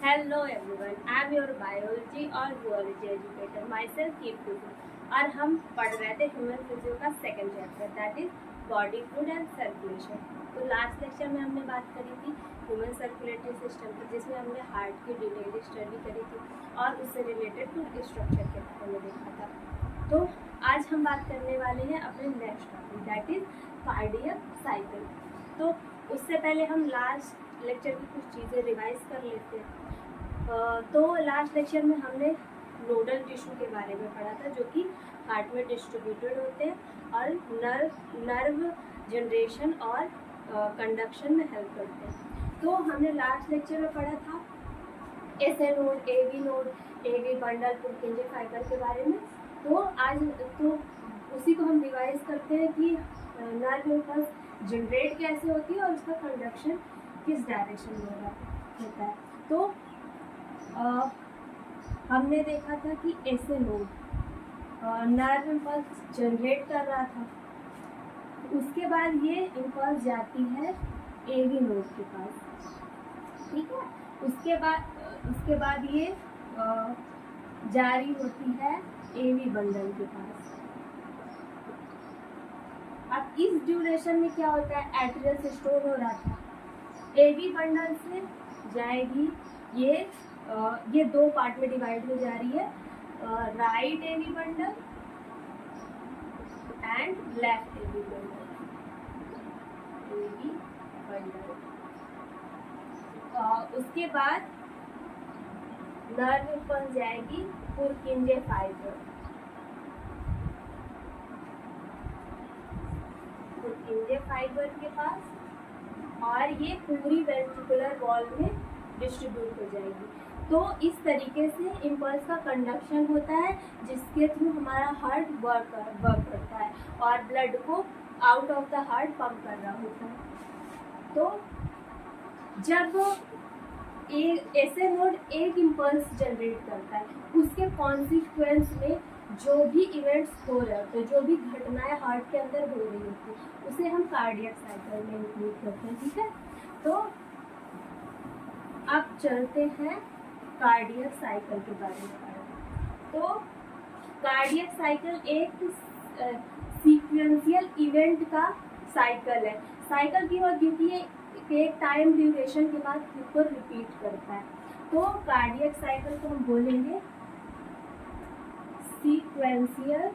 Hello everyone, I am your biology और zoology educator myself Keerti और हम पढ़ रहे थे ह्यूमन फिजियो का second chapter that is body fluid and circulation. तो लास्ट लेक्चर में हमने बात करी थी ह्यूमन सर्कुलेटरी सिस्टम की, जिसमें हमने हार्ट की डिटेल स्टडी करी थी और उससे रिलेटेड कुछ स्ट्रक्चर के बारे में देखा था। तो आज हम बात करने वाले हैं अपने next topic that is cardiac cycle. तो उससे पहले हम लास्ट लेक्चर की कुछ चीज़ें रिवाइज कर लेते हैं। तो लास्ट लेक्चर में हमने नोडल टिश्यू के बारे में पढ़ा था जो कि हार्ट में डिस्ट्रीब्यूटेड होते हैं और नर्व जनरेशन और कंडक्शन में हेल्प करते हैं। तो हमने लास्ट लेक्चर में पढ़ा था SA node, AV node, AV bundle, Purkinje fibre के बारे में। तो आज तो उसी को हम रिवाइज करते हैं कि नर्व इम्पल्स जनरेट कैसे होती है और उसका कंडक्शन किस डायरेक्शन में होता है। तो हमने देखा था कि ऐसे नोड नर्व इम्पल्स जनरेट कर रहा था, उसके बाद ये इम्पल्स जाती है एवी नोड के पास, ठीक है। उसके बाद ये जारी होती है एवी बंडल के पास। अब इस ड्यूरेशन में क्या होता है, एट्रियल सिस्टोल हो रहा था, एवी बंडल से जाएगी ये दो पार्ट में डिवाइड हो जा रही है, right AV bundle and left AV bundle. उसके बाद नर्व इम्पल्स जाएगी पुरकिंजे फाइबर, पुरकिंजे फाइबर के पास और ये पूरी वेंट्रिकुलर वॉल में डिस्ट्रीब्यूट हो जाएगी। तो इस तरीके से इम्पल्स का कंडक्शन होता है जिसके थ्रू हमारा हार्ट वर्क करता है और ब्लड को out of the heart pump कर रहा होता है। तो जब ऐसे नोड एक इम्पल्स जनरेट करता है, उसके कॉन्सिक्वेंस में जो भी इवेंट्स हो रहे होते हैं, जो भी घटनाएं हार्ट के अंदर हो रही होती है, उसे हम कार्डियक साइकिल में इंक्लूड करते हैं, ठीक है। तो अब चलते हैं कार्डियक साइकिल के बारे में। तो कार्डियक साइकिल एक सीक्वेंशियल इवेंट का साइकिल है। साइकिल की और क्योंकि ये एक टाइम ड्यूरेशन के बाद खुद को रिपीट करता है, तो कार्डियक साइकिल को हम बोलेंगे sequential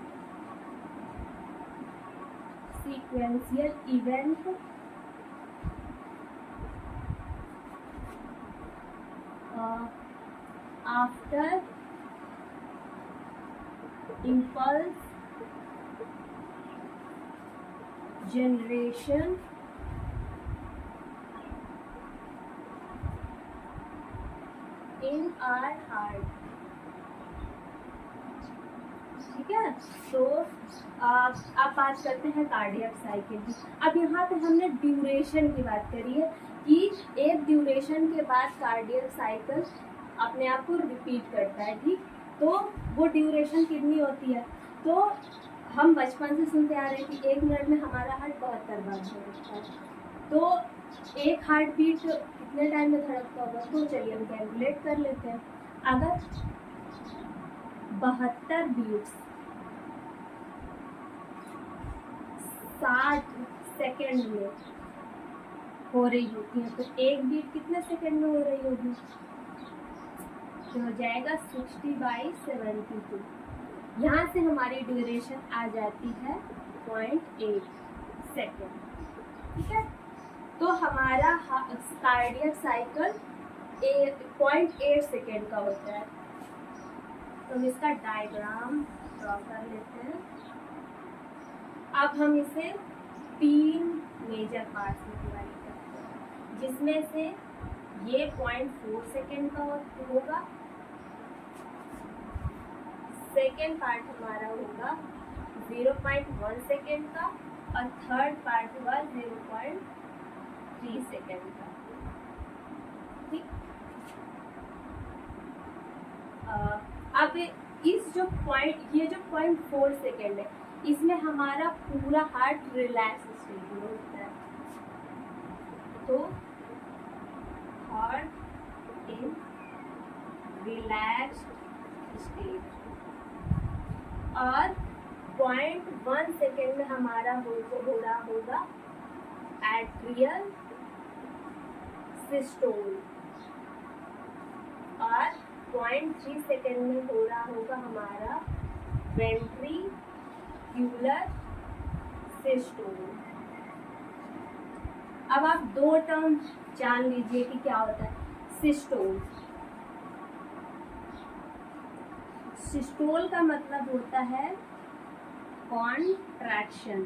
event after impulse generation in our heart, ठीक है। तो अब बात करते हैं कार्डियक साइकिल की। अब यहाँ पे हमने ड्यूरेशन की बात करी है कि एक ड्यूरेशन के बाद कार्डियक साइकिल अपने आप को रिपीट करता है, ठीक। तो वो ड्यूरेशन कितनी होती है, तो हम बचपन से सुनते आ रहे हैं कि 1 मिनट में हमारा हार्ट 72 बार धड़कता है। तो एक हार्ट बीट कितने टाइम में धड़कता होगा, तो चलिए हम कैलकुलेट कर लेते हैं। अगर 72 बीट्स 60 सेकेंड में हो रही होती है, तो एक बीट कितने सेकेंड में हो रही होगी, तो हो जाएगा 60/72। यहाँ से हमारी ड्यूरेशन आ जाती है 0.8 सेकेंड, ठीक है। तो हमारा कार्डियक साइकिल 0.8 सेकेंड का होता है। तो हम इसका डायग्राम ड्रॉ कर लेते हैं। अब हम इसे 3 मेजर पार्ट्स में डिवाइड करते हैं, जिसमें से ये 0.4 सेकेंड का होगा, सेकेंड पार्ट हमारा होगा 0.1 सेकेंड का और थर्ड पार्ट हुआ 0.3 सेकेंड का, ठीक। अब इस जो ये जो 0.4 सेकेंड है, इसमें हमारा पूरा हार्ट रिलैक्स स्टेट में होता है। तो हार्ट इन रिलैक्स्ड स्टेट, और 0.1 सेकेंड में हमारा हो रहा होगा एट्रियल सिस्टोल, और 0.3 सेकेंड में हो रहा होगा हमारा वेंट्रिक्यूलर सिस्टोल। अब आप दो टर्म जान लीजिए कि क्या होता है सिस्टोल। सिस्टोल का मतलब होता है कॉन्ट्रैक्शन,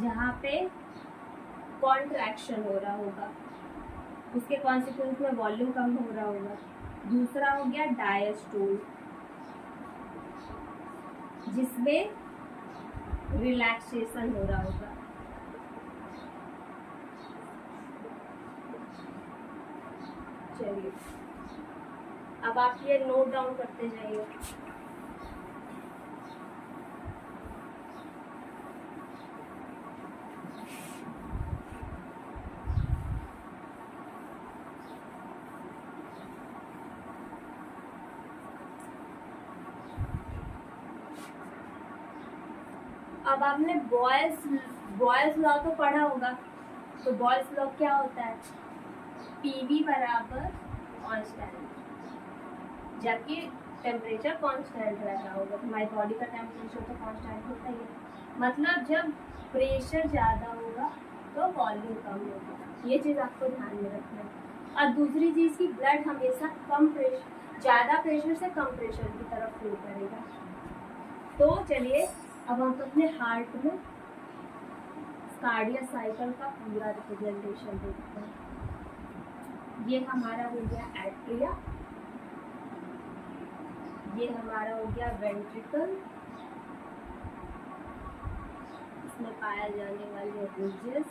जहाँ पे कॉन्ट्रैक्शन हो रहा होगा, उसके कॉन्सिक्वेंस में वॉल्यूम कम हो रहा होगा। दूसरा हो गया डायस्टोल, जिसमें रिलैक्सेशन हो रहा होगा। चलिए अब आप ये नोट डाउन करते जाइए। अब आपने बॉयल्स लॉ तो पढ़ा होगा, तो बॉयल्स लॉ क्या होता है, PV बराबर कांस्टेंट, जबकि टेम्परेचर कांस्टेंट रहता होगा। हमारी बॉडी का टेम्परेचर तो कांस्टेंट होता ही है, मतलब जब प्रेशर ज़्यादा होगा तो वॉल्यूम कम होगा। ये चीज़ आपको ध्यान में रखना है। और दूसरी चीज़ की ब्लड हमेशा कम प्रेशर, ज़्यादा प्रेशर से कम प्रेशर की तरफ फ्लो करेगा। तो चलिए अब हम अपने हार्ट में कार्डियक साइकिल का पूरा रिप्रेजेंटेशन देखते हैं। ये हमारा हो गया एट्रिया, ये हमारा हो गया वेंट्रिकल, इसमें पाया जाने वाले रिजेस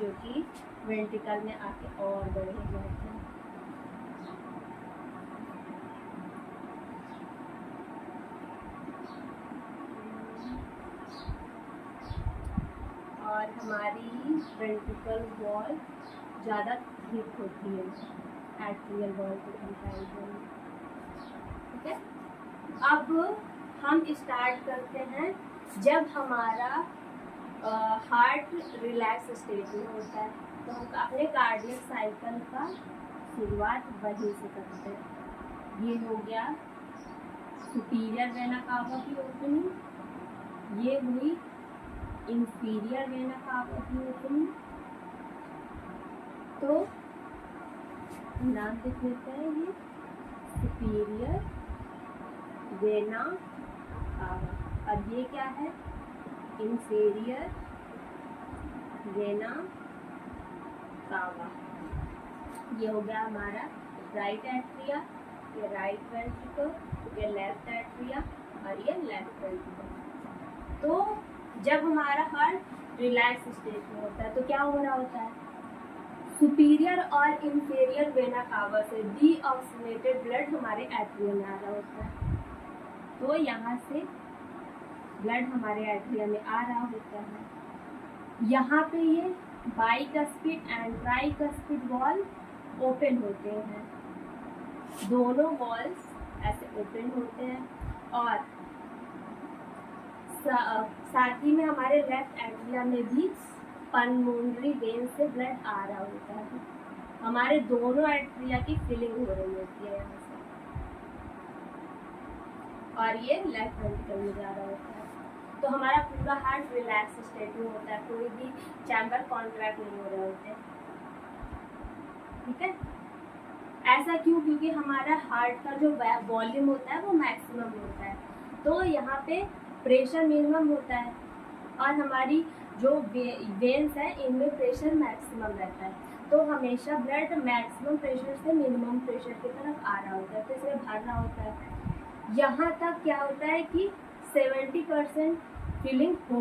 जो कि वेंट्रिकल में आके और बढ़े जाते हैं। और हमारी वेंट्रिकल वॉल ज़्यादा थिक होती है एट्रियल वॉल के कंपैरिजन में। ठीक है, अब हम स्टार्ट करते हैं जब हमारा हार्ट रिलैक्स स्टेट में होता है, तो हम अपने कार्डियक साइकिल का शुरुआत वहीं से करते हैं। ये हो गया सुपीरियर वेना कावा की ओपनिंग, ये हुई इंफीरियर वेना कावा की ओपनिंग। तो नाम लिख लेते हैं, ये सुपीरियर वेना कावा, और ये क्या है इंफीरियर वेना कावा। ये हो गया हमारा राइट एट्रिया, ये राइट वेंट्रिकल, ये लेफ्ट एट्रिया, और ये लेफ्ट वेंट्रिकल। तो जब हमारा हार्ट रिलैक्स स्टेट में होता है तो क्या हो रहा होता है, सुपीरियर और इंफीरियर वेना कावा से डीऑक्सीनेटेड ब्लड हमारे एट्रिया में आ रहा होता है। तो यहाँ से ब्लड हमारे एट्रिया में आ रहा होता है। यहाँ पे ये bicuspid and tricuspid valve open होते हैं, दोनों वॉल्स ऐसे ओपन होते हैं। और साथ ही में हमारे लेफ्ट एट्रिया में भी पल्मोनरी वेन से ब्लड आ रहा होता है। हमारे दोनों एट्रिया की फिलिंग हो रही होती है यहाँ से, और ये लेफ्ट वेंट्रिकल में जा रहा होता है। तो हमारा पूरा हार्ट रिलैक्स स्टेट में होता है, कोई भी चैम्बर कॉन्ट्रैक्ट नहीं हो रहे होते। ठीक है, ऐसा क्यों, क्योंकि हमारा हार्ट का जो वॉल्यूम होता है वो मैक्सिमम होता है, तो यहाँ पे प्रेशर मिनिमम होता है, और हमारी जो वेन्स है इनमें प्रेशर मैक्सिमम रहता है। तो हमेशा ब्लड मैक्सिमम प्रेशर से मिनिमम प्रेशर की तरफ आ रहा होता है, तो इसे भर रहा होता है। यहाँ तक क्या होता है कि 70% फिलिंग हो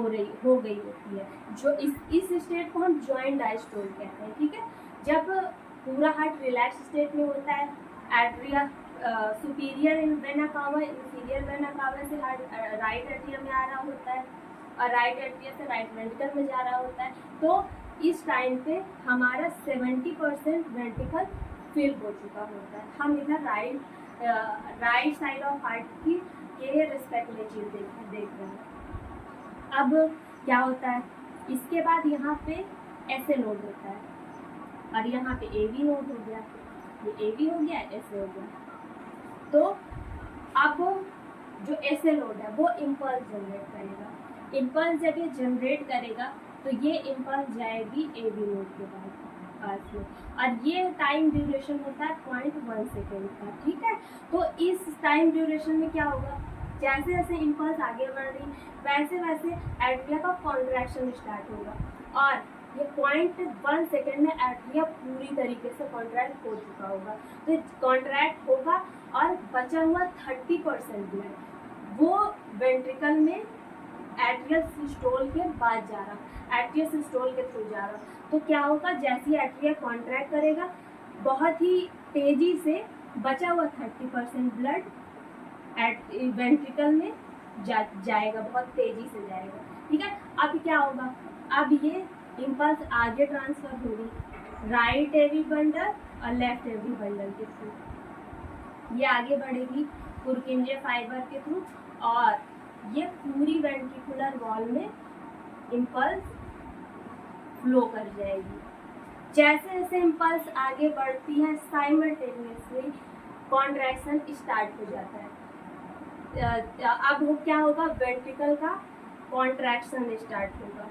गई होती है, जो इस स्टेट को हम जॉइंट डायस्टोल कहते हैं। ठीक है, जब पूरा हार्ट रिलैक्स स्टेट में होता है, atria superior vena cava inferior vena cava से हार्ट राइट एट्रिया में आ रहा होता है, और राइट एट्रिया से राइट वेंट्रिकल में जा रहा होता है। तो इस टाइम पे हमारा 70% वेंट्रिकल फिल हो चुका होता है। हम इधर राइट साइड ऑफ हार्ट की ये रिस्पेक्ट में चीज देख रहे हैं। अब क्या होता है, इसके बाद यहाँ पे ऐसे नोड होता है और यहाँ पे ए बी नोड हो गया, ये ए बी हो गया, ऐसे हो गया। तो अब जो ऐसे नोड है वो इम्पल्स जनरेट करेगा। इम्पल्स जब ये जनरेट करेगा तो ये इम्पल्स जाएगी ए बी नोड के पास में, और ये टाइम ड्यूरेशन होता है 0.1 सेकेंड का। ठीक है, तो इस टाइम ड्यूरेशन में क्या होगा, जैसे जैसे इम्पल्स आगे बढ़ रही वैसे वैसे एट्रिया का कॉन्ट्रैक्शन स्टार्ट होगा, और ये 0.1 सेकेंड में एट्रिया पूरी तरीके से कॉन्ट्रैक्ट हो चुका होगा। तो कॉन्ट्रैक्ट होगा और बचा हुआ 30% ब्लड वो वेंट्रिकल में एट्रियल सिस्टोल के बाद जा रहा, एट्रियल सिस्टोल के थ्रू जा रहा। तो क्या होगा, जैसे ही एट्रिया कॉन्ट्रैक्ट करेगा बहुत ही तेजी से बचा हुआ 30% ब्लड वेंट्रिकल में जाएगा, बहुत तेजी से जाएगा। ठीक है, अब क्या होगा, अब ये इम्पल्स आगे ट्रांसफर होगी राइट एवी बंडल और लेफ्ट एवी बंडल के थ्रू। ये आगे बढ़ेगी पुरकिंजे फाइबर के थ्रू और ये पूरी वेंट्रिकुलर वॉल में इम्पल्स फ्लो कर जाएगी। जैसे जैसे इम्पल्स आगे बढ़ती है साइमल्टेनियसली कॉन्ट्रैक्शन स्टार्ट हो जाता है। अब वो क्या होगा, वेंट्रिकल का कॉन्ट्रैक्शन स्टार्ट होगा,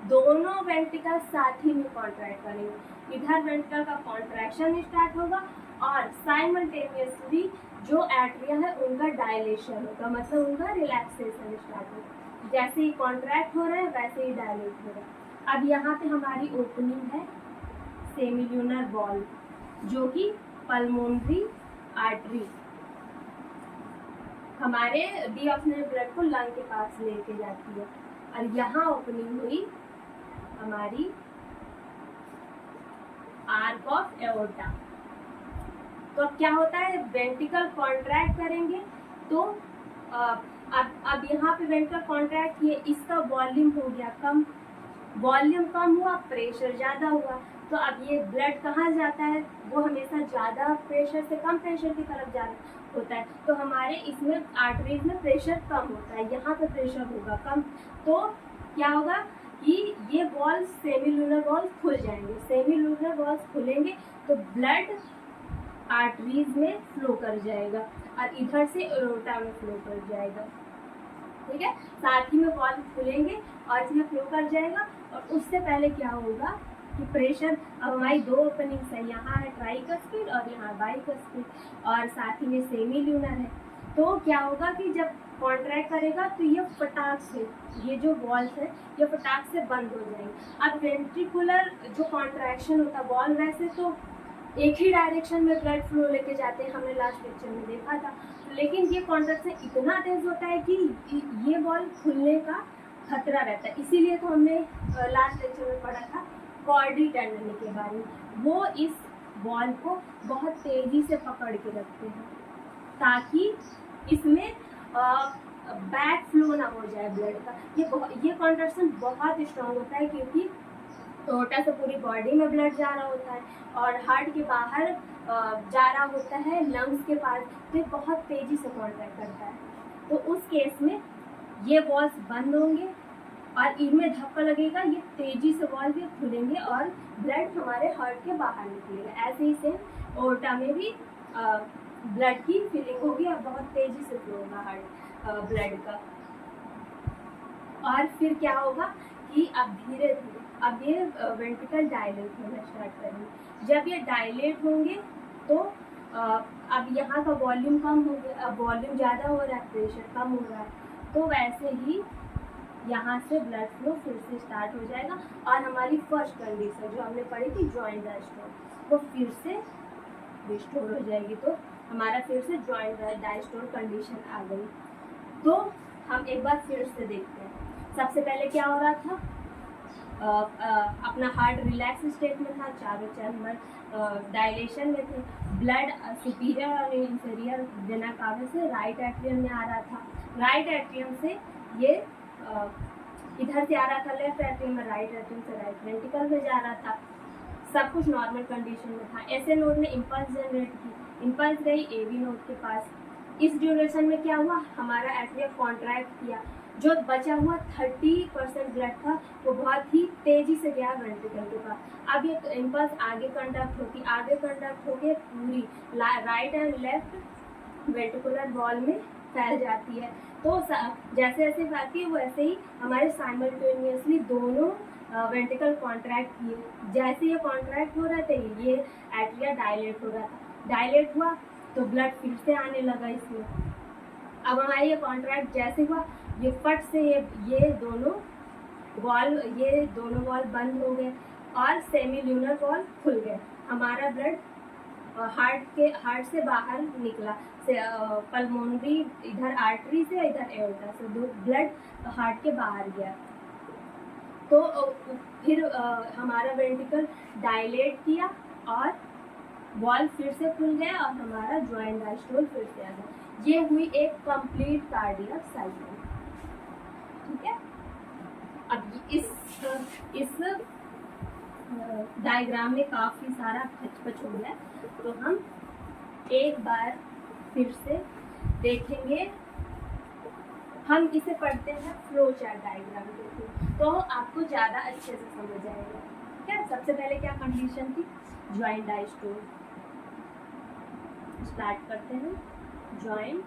दोनों वेंट्रिकल साथ ही में कॉन्ट्रैक्ट करेंगे। इधर वेंट्रिकल का कॉन्ट्रैक्शन स्टार्ट होगा और साइमल्टेनियसली जो एट्रिया है उनका डायलेशन होगा, मतलब उनका रिलैक्सेशन स्टार्ट होगा। जैसे ही कॉन्ट्रैक्ट हो रहा है वैसे ही डायलेट हो रहा है। अब यहाँ पे हमारी ओपनिंग है सेमिल्यूनर वॉल, जो कि पल्मोनरी आर्टरी हमारे डीऑक्सीजन ब्लड को लंग के पास लेके जाती है, और यहाँ ओपनिंग हुई हमारी आर्क ऑफ एओर्टा। तो अब क्या होता है, वेंट्रिकल कॉन्ट्रैक्ट करेंगे तो अब यहाँ पे वेंट्रिकल कॉन्ट्रैक्ट किए, इसका वॉल्यूम हो गया कम, वॉल्यूम कम हुआ, प्रेशर ज़्यादा हुआ। तो अब ये ब्लड कहाँ जाता है, वो हमेशा ज़्यादा प्रेशर से कम प्रेशर की तरफ जाना होता है। तो हमारे इसमें आर्टरीज में प्रेशर कम होता है, यहाँ पे प्रेशर होगा कम। तो क्या होगा कि ये वॉल्स सेमिल्यूनर वॉल्स खुल जाएंगे। सेमिल्यूनर वॉल्स खुलेंगे तो ब्लड आर्टरीज में फ्लो कर जाएगा और इधर से एओर्टा में फ्लो कर जाएगा। ठीक है, साथ ही में वॉल्व खुलेंगे और इसमें फ्लो कर जाएगा। और उससे पहले क्या होगा कि प्रेशर, अब हमारी दो ओपनिंग्स है, यहाँ है ट्राइकस्पिड और यहाँ बाइकस्पिड, और साथ ही में सेमिल्यूनर है। तो क्या होगा कि जब कॉन्ट्रैक्ट करेगा तो ये फटाक से, ये जो वॉल्स है ये फटाक से बंद हो जाएंगे। अब वेंट्रिकुलर जो कॉन्ट्रैक्शन होता है, वॉल वैसे तो एक ही डायरेक्शन में ब्लड फ्लो लेके जाते हैं, हमने लास्ट लेक्चर में देखा था, लेकिन ये कॉन्ट्रैक्शन इतना तेज होता है कि ये वॉल खुलने का खतरा रहता है। इसीलिए तो हमने लास्ट लेक्चर में पढ़ा था कॉर्डी टेंडनी के बारे में। वो इस वॉल को बहुत तेजी से पकड़ के रखते हैं ताकि इसमें बैक फ्लो ना हो जाए ब्लड का। ये कॉन्ट्रैक्शन बहुत स्ट्रांग होता है क्योंकि एओर्टा से पूरी बॉडी में ब्लड जा रहा होता है और हार्ट के बाहर जा रहा होता है लंग्स के पास, तो ये बहुत तेजी से कॉन्ट्रैक्ट करता है। तो उस केस में ये वॉल्स बंद होंगे और इनमें धक्का लगेगा, ये तेजी से वॉल्व भी खुलेंगे और ब्लड हमारे हार्ट के बाहर निकलेगा। ऐसे ही से एओर्टा में भी ब्लड की फिलिंग होगी और बहुत तेजी से फ्लो होगा हार्ट ब्लड का। और फिर क्या होगा कि अब धीरे धीरे अब ये वेंट्रिकल डायलेट होना स्टार्ट करेंगे। जब ये डायलेट होंगे तो अब यहाँ का वॉल्यूम कम हो गया, अब वॉल्यूम ज़्यादा हो रहा है, प्रेशर कम हो रहा है, तो वैसे ही यहाँ से ब्लड फ्लो फिर से स्टार्ट हो जाएगा और हमारी फर्स्ट कंडीशन जो हमने पढ़ी थी जॉइंट डायस्टोल, वो फिर से रिस्टोर हो जाएगी। तो हमारा फिर से जॉइंट डायस्टोल कंडीशन आ गई। तो हम एक बार फिर से देखते हैं। सबसे पहले क्या हो रहा था, अपना हार्ट रिलैक्स स्टेट में था, चारों चैम्बर डायलेशन में थे, ब्लड सुपीरियर और इंफीरियर वेना कावा से राइट एट्रियम में आ रहा था, राइट एट्रियम से ये इधर से आ रहा था लेफ्ट एट्रियम में, राइट एट्रियम से राइट वेंट्रिकल में जा रहा था। सब कुछ नॉर्मल कंडीशन में था। ऐसे नोड ने इम्पल्स जनरेट की, इम्पल्स गई एबी नोड के पास। इस ड्यूरेशन में क्या हुआ, हमारा एट्रिया कॉन्ट्रैक्ट किया, जो बचा हुआ 30% ब्लड था वो बहुत ही तेजी से गया वेंट्रिकल के पास। अब ये इम्पल्स आगे कंडक्ट होके पूरी right and left ventricular wall में फैल जाती है। तो जैसे जैसे फैलती है वैसे ही हमारे साइमल्टेनियसली दोनों वेंट्रिकल कॉन्ट्रैक्ट किए। जैसे ये कॉन्ट्रैक्ट हो रहे थे ये एट्रिया डायलेट हो रहा था, डायलेट हुआ तो ब्लड फिर से आने लगा इसमें। अब हमारा ये कॉन्ट्रैक्ट जैसे हुआ ये फट से ये दोनों वॉल बंद हो गए और सेमी ल्यूनर वॉल खुल गए। हमारा ब्लड हार्ट से बाहर निकला, पल्मोनरी इधर आर्टरी से इधर एओर्टा से ब्लड हार्ट के बाहर गया। तो फिर हमारा वेंट्रिकल डायलेट किया और वॉल फिर से खुल गया और हमारा जॉइंट डायस्टोल फिर से आ गया। ये हुई एक कंप्लीट कार्डियक साइकिल। ठीक है, अब इस डायग्राम में काफी सारा खचपच हो गया, तो हम एक बार फिर से देखेंगे। हम इसे पढ़ते हैं फ्लो चार्ट डायग्राम के, तो आपको ज़्यादा अच्छे से समझ आएगा। क्या सबसे पहले क्या कंडीशन थी, जॉइंट डायस्टोल। स्टार्ट करते हैं जॉइंट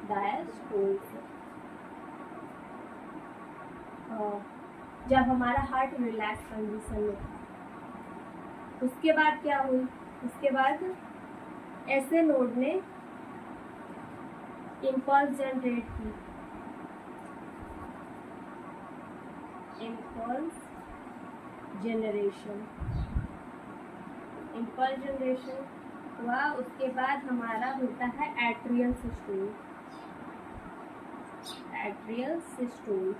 डायस्टोल से। जब हमारा हार्ट रिलैक्स कंडीशन में था, उसके बाद क्या हुई, उसके बाद ऐसे नोड ने इम्पल्स जनरेट की, इम्पल्स जनरेशन हुआ। उसके बाद हमारा होता है एट्रियल सिस्टोल।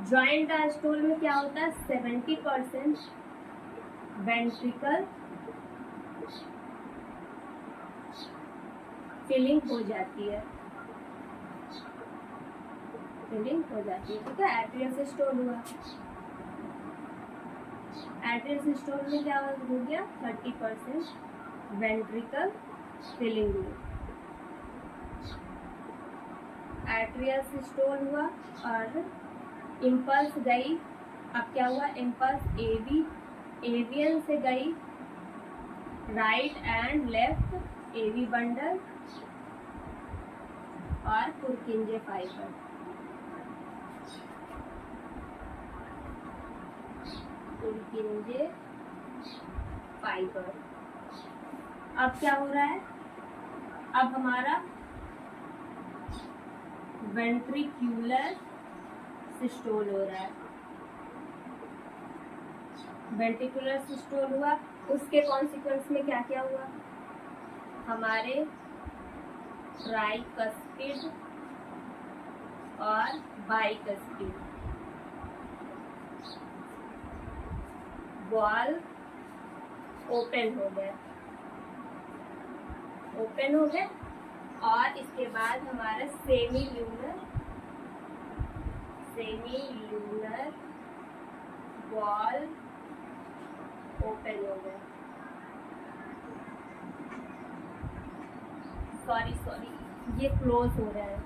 जॉइंट डायस्टोल में क्या होता है, 70% वेंट्रिकल फिलिंग हो जाती है, ठीक है। एट्रियल सिस्टोल हुआ, एट्रियल सिस्टोल में क्या हो गया, 30% वेंट्रिकल फिलिंग हुई। एट्रियल सिस्टोल हुआ और इम्पल्स गई। अब क्या हुआ, इम्पल्स एवियन से गई right and left AV bundle और पुरकिंजे फाइबर। अब क्या हो रहा है, अब हमारा वेंट्रिक्यूलर सिस्टोल हो रहा है। वेंट्रिकुलर सिस्टोल हुआ, उसके कॉन्सिक्वेंस में क्या क्या हुआ, हमारे ट्राइकस्पिड और बाइकस्पिड वॉल ओपन हो गए और इसके बाद हमारा सेमी ल्यूनर वॉल ओपन हो गया। सॉरी ये क्लोज हो रहा है,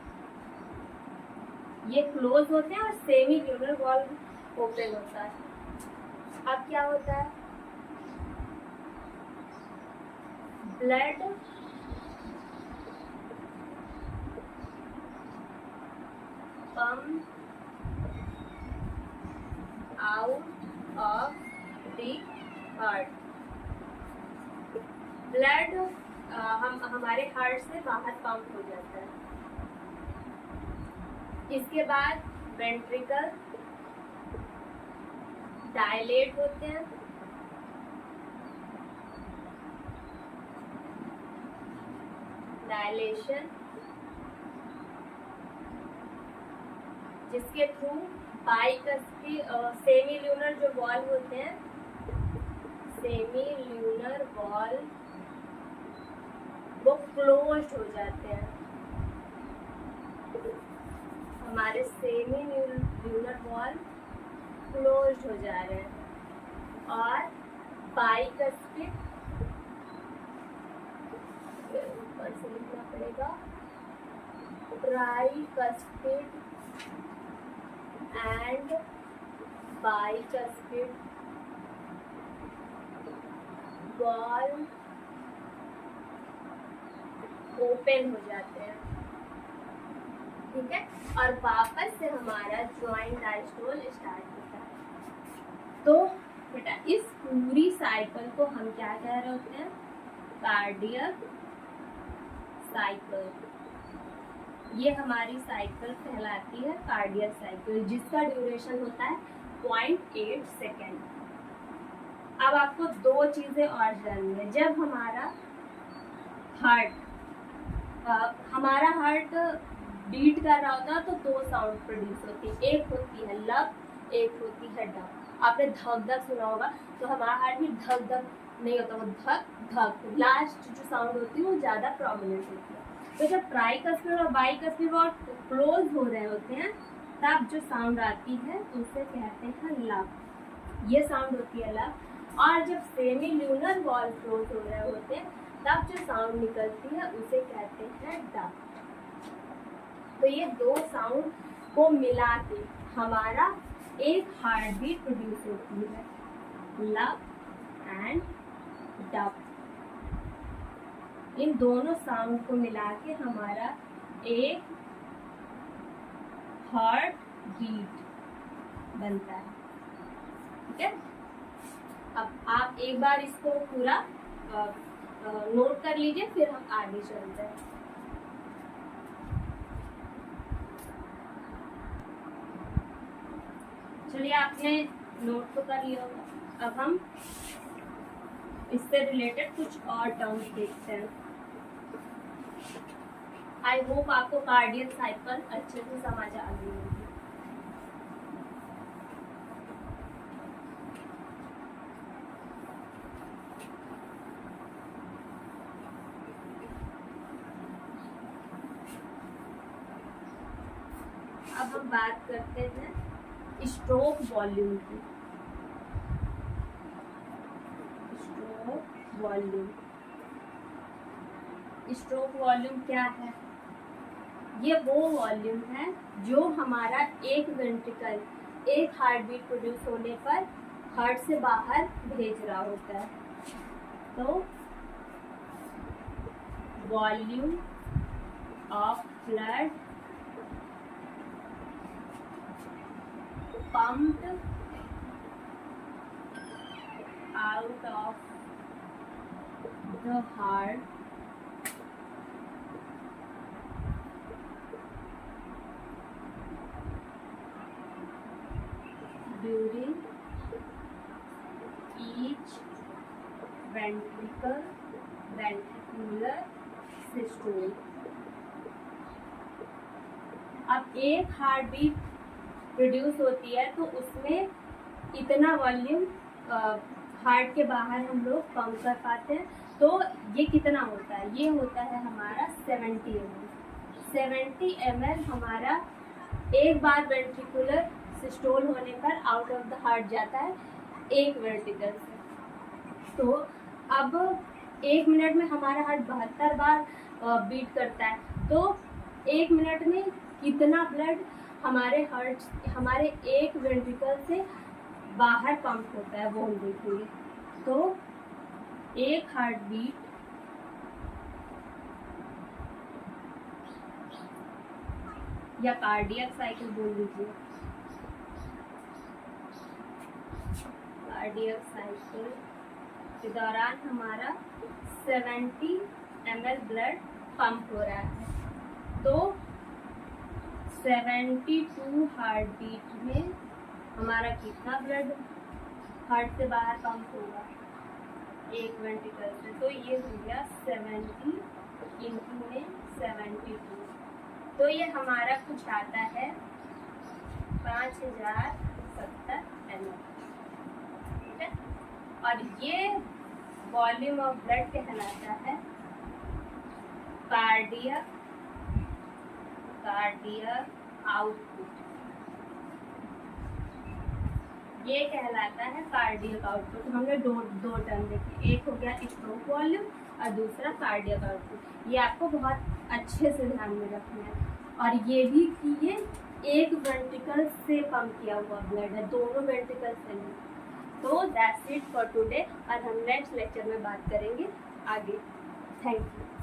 ये क्लोज होते हैं और सेमी ल्यूनर वॉल ओपन होता है। अब क्या होता है, blood pump out of the heart. Blood हमारे हार्ट से बाहर पंप हो जाता है। इसके बाद वेंट्रिकल डायलेट होते हैं, डायलेशन जिसके थ्रू सेमी ल्यूनर जो वॉल होते हैं, सेमी ल्यूनर वॉल वो क्लोज्ड हो जाते हैं। हमारे सेमी ल्यूनर वॉल क्लोज्ड हो जा रहे हैं और बाइकस्पिड, ऊपर से लिखना पड़ेगा, tricuspid and bicuspid valve open हो जाते हैं, ठीक है। और वापस से हमारा जॉइंट डायस्टोल स्टार्ट होता है। तो बेटा इस पूरी साइकिल को हम क्या कह रहे होते हैं? Cardiac cycle. ये हमारी साइकिल कहलाती है कार्डियक साइकिल, जिसका ड्यूरेशन होता है 0.8 सेकेंड। अब आपको दो चीजें और जाननी है। जब हमारा हार्ट बीट कर रहा होता है तो दो साउंड प्रोड्यूस होती है, एक होती है लब, एक होती है डब। आपने धक धक सुना होगा, तो हमारा हार्ट भी धक धक नहीं होता, वो धक धक, लास्ट जो साउंड होती है वो ज्यादा प्रोमिनेंट होती है। तो जब ट्राइकस्पिड और बाइकस्पिड बहुत क्लोज हो रहे होते हैं तब जो साउंड आती है उसे कहते हैं लब, ये साउंड होती है लब। और जब सेमी ल्यूनर वॉल्व क्लोज हो रहे होते हैं तब जो साउंड निकलती है उसे कहते हैं डब। तो ये दो साउंड को मिला के हमारा एक हार्ट बीट प्रोड्यूस होती है, लब एंड डब। इन दोनों साउंड को मिला के हमारा एक हार्ट बीट बनता है, ठीक है। अब आप एक बार इसको पूरा नोट कर लीजिए, फिर हम आगे चलते हैं। चलिए, आपने नोट तो कर लिया होगा। अब हम इससे रिलेटेड कुछ और टर्म्स देखते हैं। आई होप आपको कार्डियक साइकिल अच्छे से समझ आ गई होगी। अब हम बात करते हैं स्ट्रोक वॉल्यूम की। स्ट्रोक वॉल्यूम क्या है? ये वो वॉल्यूम है जो हमारा एक वेंट्रिकल एक हार्ट बीट प्रोड्यूस होने पर हार्ट से बाहर भेज रहा होता है। तो volume of blood pumped out of the heart during each ventricular systole। अब एक हार्ट बीट प्रोड्यूस होती है तो उसमें इतना वॉल्यूम हार्ट के बाहर हम लोग पंप कर पाते हैं। तो ये कितना होता है? ये होता है हमारा 70 ml। 70 ml हमारा एक बार वेंट्रिकुलर सिस्टोल होने पर आउट ऑफ द हार्ट जाता है एक वेंट्रिकल से। तो अब एक मिनट में हमारा हार्ट 72 बार बीट करता है, तो एक मिनट में कितना ब्लड हमारे एक वेंट्रिकल से बाहर पंप होता है वो हम देखेंगे। तो एक हार्ट बीट या कार्डियक साइकिल बोल लीजिए, कार्डियक साइकिल के दौरान हमारा 70 ml ब्लड पंप हो रहा है। तो 72 हार्ट बीट में हमारा कितना ब्लड हार्ट से बाहर पंप होगा एक वेंट्रिकल से? तो ये हो गया 70 इंटू में 72। तो ये हमारा कुछ आता है 5070 ml, ठीक है। और ये वॉल्यूम ऑफ ब्लड कहलाता है कार्डियक आउटपुट। ये कहलाता है कार्डियक आउटपुट। हमने दो टर्म देखी, एक हो गया स्ट्रोक वॉल्यूम और दूसरा कार्डियक आउटपुट। ये आपको बहुत अच्छे से ध्यान में रखना है। और ये भी कि ये एक वेंट्रिकल से पंप किया हुआ ब्लड है, दोनों वेंट्रिकल से नहीं। तो दैट्स इट फॉर टुडे, और हम नेक्स्ट लेक्चर में बात करेंगे आगे। Thank you.